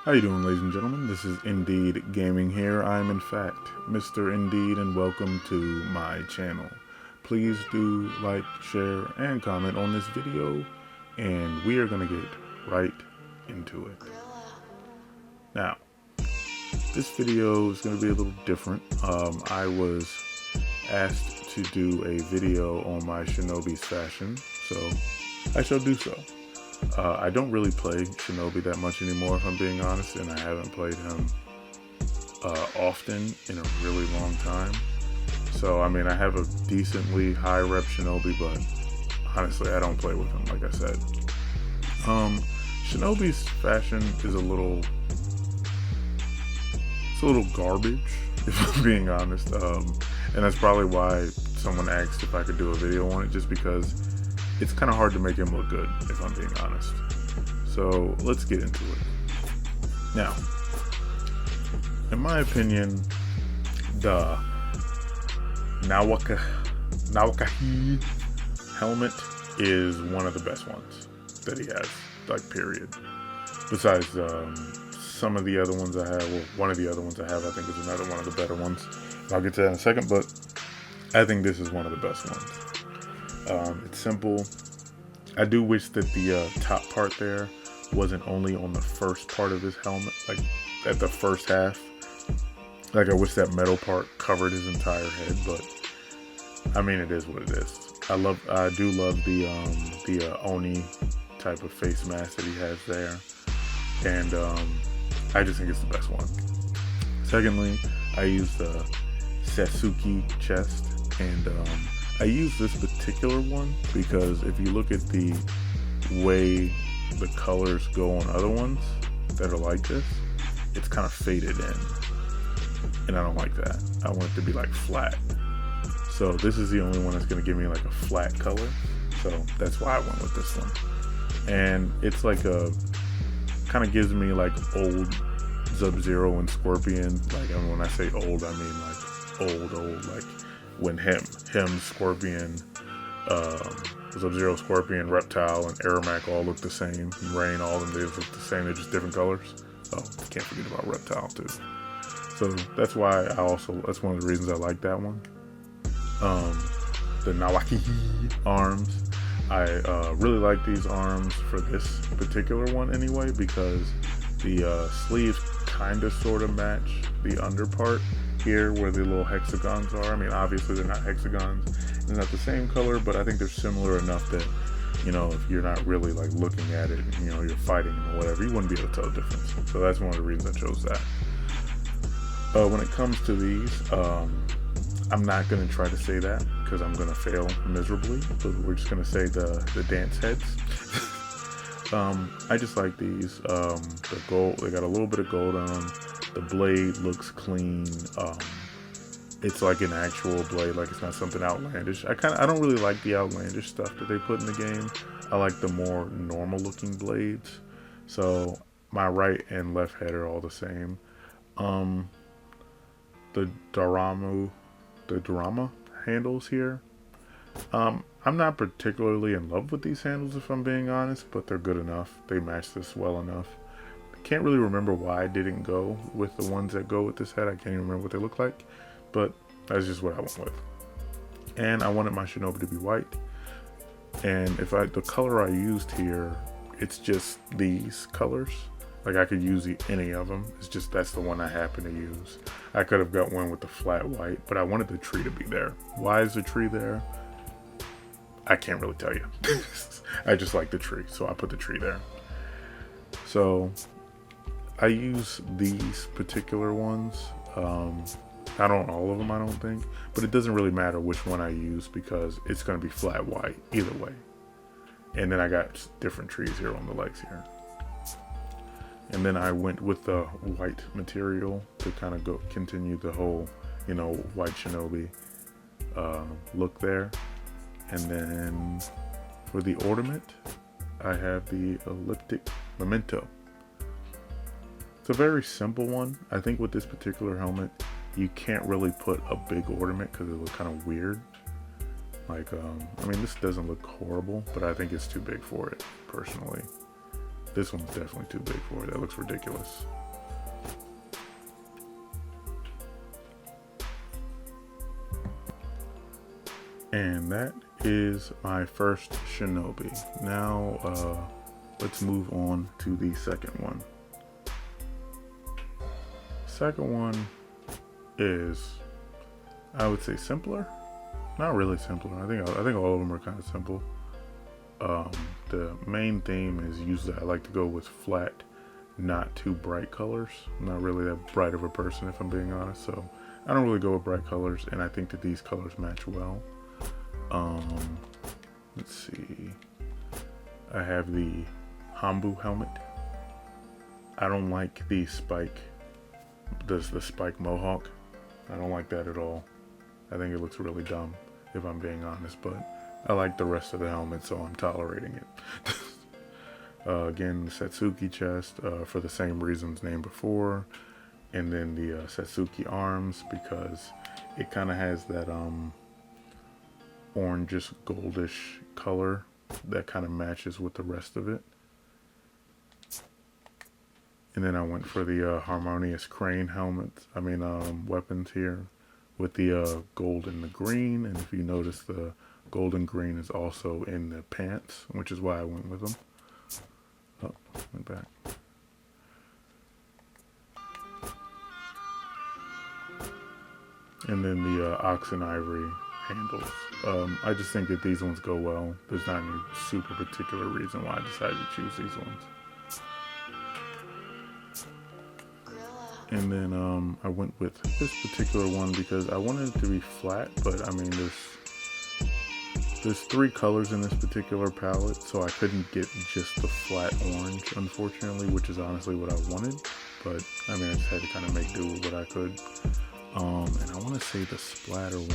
How you doing, ladies and gentlemen? This is Indeed Gaming here. I'm in fact Mr. Indeed, and welcome to my channel. Please do like, share, and comment on this video, and we are going to get right into it. Now, this video is going to be a little different. I was asked to do a video on my Shinobi's fashion, so I shall do so. I don't really play Shinobi that much anymore, if I'm being honest, and I haven't played him often in a really long time. So, I mean, I have a decently high rep Shinobi, but honestly, I don't play with him, like I said. Shinobi's fashion is a little garbage, if I'm being honest. And that's probably why someone asked if I could do a video on it, just because it's kind of hard to make him look good, if I'm being honest. So let's get into it. Now, in my opinion, the Nawakahi helmet is one of the best ones that he has, like, period. Besides some of the other ones I have, well, one of the other ones I have, I think, is another one of the better ones. I'll get to that in a second, but I think this is one of the best ones. It's simple. I do wish that the top part there wasn't only on the first part of his helmet, like at the first half. Like, I wish that metal part covered his entire head, but I mean, it is what it is. I do love the Oni type of face mask that he has there, and I just think it's the best one. Secondly, I use the Sasuke chest, and I use this particular one because if you look at the way the colors go on other ones that are like this, it's kind of faded in, and I don't like that. I want it to be like flat. So this is the only one that's going to give me like a flat color, so that's why I went with this one. And it's like kind of gives me like old Sub-Zero and Scorpion. Like, when I say old, I mean like old, like when him, Scorpion, Sub-Zero, Scorpion, Reptile, and Aramaki all look the same. Rain, all of them, they look the same. They're just different colors. Oh, can't forget about Reptile too. So that's why that's one of the reasons I like that one. The Nawaki arms, I really like these arms for this particular one anyway, because the sleeves kind of sort of match the under part here where the little hexagons are. I mean, obviously they're not hexagons, they're not the same color, but I think they're similar enough that, you know, if you're not really like looking at it, you know, you're fighting or whatever, you wouldn't be able to tell the difference. So that's one of the reasons I chose that. When it comes to these, I'm not going to try to say that because I'm going to fail miserably, but we're just going to say the dance heads. I just like these. The gold, they got a little bit of gold on them. The blade looks clean. It's like an actual blade, like it's not something outlandish. I don't really like the outlandish stuff that they put in the game. I like the more normal looking blades. So my right and left head are all the same. The Dorama handles here. I'm not particularly in love with these handles, if I'm being honest, but they're good enough. They match this well enough. I can't really remember why I didn't go with the ones that go with this head. I can't even remember what they look like, but that's just what I went with. And I wanted my Shinobi to be white. And the color I used here, it's just these colors. Like, I could use any of them. It's just that's the one I happen to use. I could have got one with the flat white, but I wanted the tree to be there. Why is the tree there? I can't really tell you. I just like the tree, so I put the tree there. So I use these particular ones. Not on all of them, I don't think, but it doesn't really matter which one I use because it's going to be flat white either way. And then I got different trees here on the legs here. And then I went with the white material to kind of continue the whole, you know, white Shinobi look there. And then for the ornament, I have the elliptic memento. It's a very simple one. I think with this particular helmet, you can't really put a big ornament because it looks kind of weird. Like, I mean, this doesn't look horrible, but I think it's too big for it, personally. This one's definitely too big for it. That looks ridiculous. And that is my first Shinobi. Now, let's move on to the second one. Second one is, I would say, simpler. Not really simpler. I think all of them are kind of simple. The main theme is usually I like to go with flat, not too bright colors. I'm not really that bright of a person, if I'm being honest. So I don't really go with bright colors, and I think that these colors match well. Let's see. I have the Hambu helmet. I don't like the spike. The spike mohawk. I don't like that at all. I think it looks really dumb, if I'm being honest, but I like the rest of the helmet, so I'm tolerating it. Again, the Satsuki chest, for the same reasons named before, and then the Satsuki arms, because it kind of has that orangish goldish color that kind of matches with the rest of it. And then I went for the harmonious crane weapons here, with the gold and the green. And if you notice, the gold and green is also in the pants, which is why I went with them. Oh, went back. And then the oxen ivory handles. I just think that these ones go well. There's not any super particular reason why I decided to choose these ones. And then I went with this particular one because I wanted it to be flat, but I mean there's 3 colors in this particular palette, so I couldn't get just the flat orange, unfortunately, which is honestly what I wanted. But I mean, I just had to kind of make do with what I could. And I want to say the splatter one,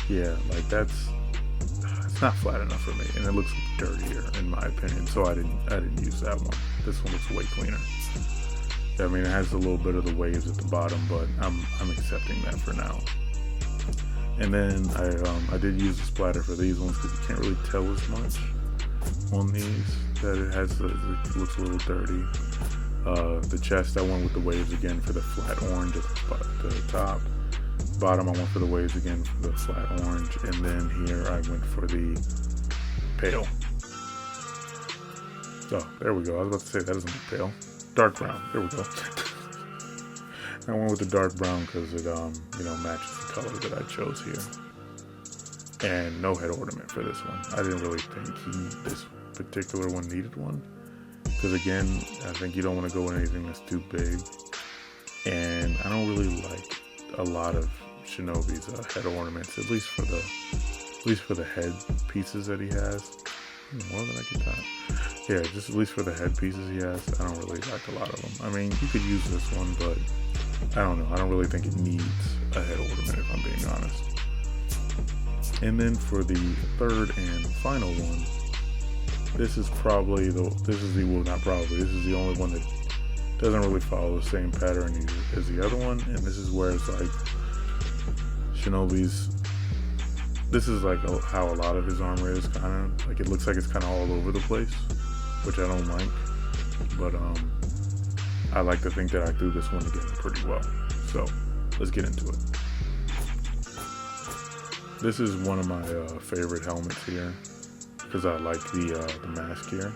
yeah, like it's not flat enough for me, and it looks dirtier in my opinion. So I didn't use that one. This one looks way cleaner. I mean, it has a little bit of the waves at the bottom, but I'm accepting that for now. And then I did use the splatter for these ones because you can't really tell as much on these. That it looks a little dirty. The chest, I went with the waves again for the flat orange at the top. Bottom, I went for the waves again for the flat orange. And then here I went for the pale. Oh, there we go. I was about to say that doesn't look pale. Dark brown. There we go. I went with the dark brown because it matches the color that I chose here. And no head ornament for this one. I didn't really think this particular one needed one, because again, I think you don't want to go with anything that's too big. And I don't really like a lot of Shinobi's head ornaments, at least for the head pieces that he has. More than I can count. Yeah, just at least for the head pieces he has, I don't really like a lot of them. I mean, you could use this one, but I don't know. I don't really think it needs a head ornament, if I'm being honest. And then for the third and final one, this is the only one that doesn't really follow the same pattern as the other one. And this is where it's like Shinobi's. This is like how a lot of his armor is, kind of like it looks like it's kind of all over the place, which I don't like. But I like to think that I threw this one together pretty well. So let's get into it. This is one of my favorite helmets here because I like the mask here.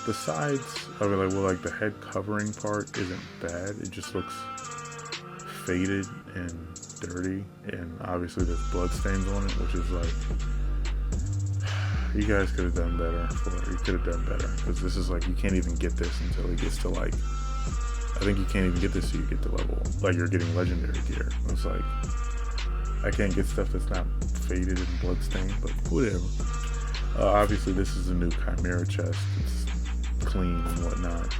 The sides, like the head covering part isn't bad. It just looks faded and dirty, and obviously there's blood stains on it, which is like, you guys could have done better you could have done better, because this is like, you can't even get this until it gets to like, I think you can't even get this till you get to level, like you're getting legendary gear. It's like, I can't get stuff that's not faded and blood stained, but whatever. Obviously this is a new Chimera chest. It's clean and whatnot.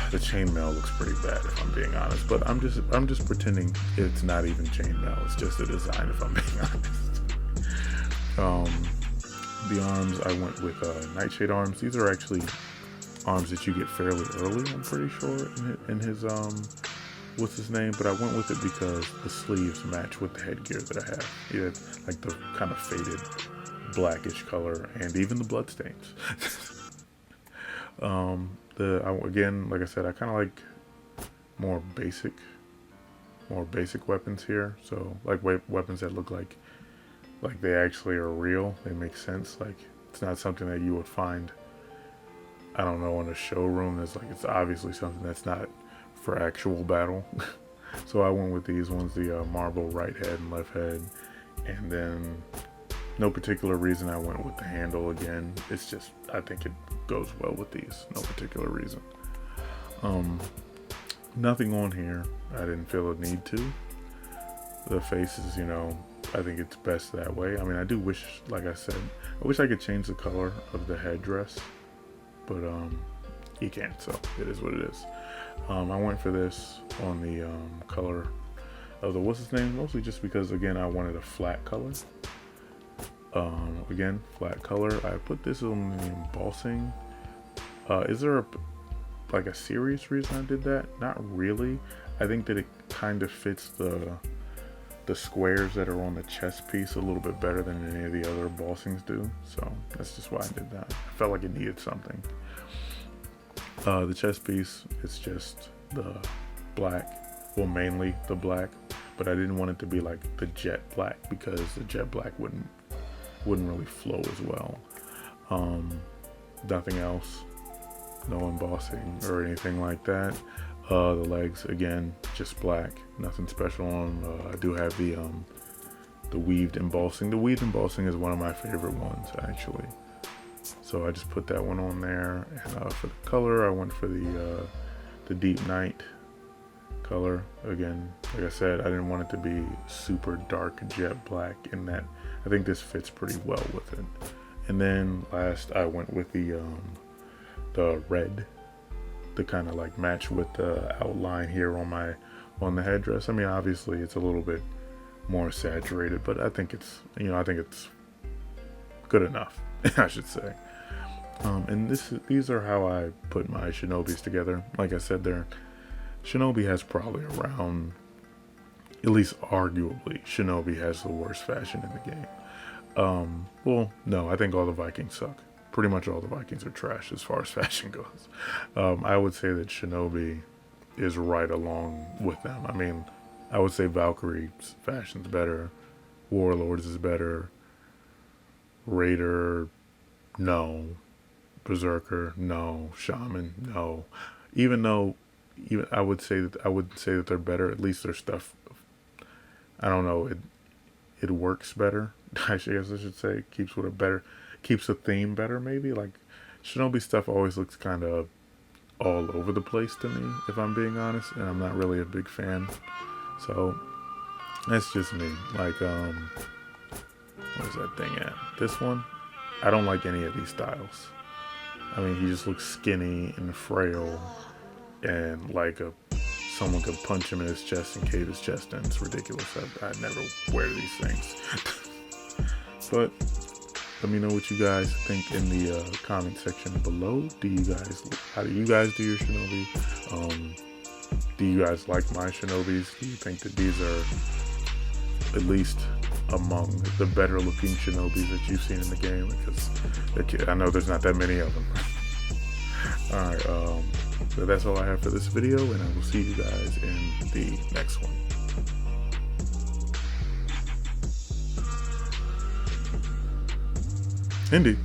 The chainmail looks pretty bad, if I'm being honest, but I'm just pretending it's not even chainmail. It's just a design, if I'm being honest. The arms, I went with Nightshade arms. These are actually arms that you get fairly early, I'm pretty sure, in his what's his name? But I went with it because the sleeves match with the headgear that I have. Yeah, like the kind of faded blackish color, and even the bloodstains. Again, like I said, I kind of like more basic weapons here. So like weapons that look like they actually are real. They make sense. Like it's not something that you would find, I don't know, in a showroom. It's obviously something that's not for actual battle. So I went with these ones, the marble right head and left head, and then no particular reason I went with the handle again. It's just, I think it goes well with these. No particular reason. Nothing on here I didn't feel a need to. The faces, you know, I think it's best that way. I mean, I do wish, like I said, I wish I could change the color of the headdress, but you can't, so it is what it is. I went for this on the color of the what's his name, mostly just because, again, I wanted a flat color. Again, flat color. I put this on the embossing. Is there a serious reason I did that? Not really. I think that it kind of fits the squares that are on the chest piece a little bit better than any of the other embossings do. So that's just why I did that. I felt like it needed something. The chest piece, it's just the black, well, mainly the black, but I didn't want it to be like the jet black because the jet black wouldn't really flow as well. Nothing else, no embossing or anything like that. The legs, again, just black, nothing special on them. I do have the weaved embossing. The weaved embossing is one of my favorite ones, actually. So I just put that one on there. And for the color, I went for the deep night color. Again, like I said, I didn't want it to be super dark jet black in that. I think this fits pretty well with it. And then last, I went with the red, to kind of like match with the outline here on the headdress. I mean, obviously it's a little bit more saturated, but I think it's good enough, I should say. And these are how I put my Shinobis together. Like I said, Shinobi has probably around, at least arguably, Shinobi has the worst fashion in the game. Well, no, I think all the Vikings suck. Pretty much all the Vikings are trash as far as fashion goes. I would say that Shinobi is right along with them. I mean, I would say Valkyrie's fashion's better. Warlords is better. Raider, no. Berserker, no. Shaman, no. Even I would say that they're better. At least their stuff, I don't know, it works better. I guess I should say keeps the theme better, maybe. Like Shinobi stuff always looks kind of all over the place to me, if I'm being honest, and I'm not really a big fan. So that's just me. Like where's that thing at? This one, I don't like any of these styles. I mean, he just looks skinny and frail, and like someone could punch him in his chest and cave his chest in. It's ridiculous. I never wear these things. But let me know what you guys think in the comment section below. How do you guys do your Shinobi? Do you guys like my Shinobis? Do you think that these are at least among the better looking Shinobis that you've seen in the game? Because I know there's not that many of them. Alright, so that's all I have for this video, and I will see you guys in the next one. Indeed.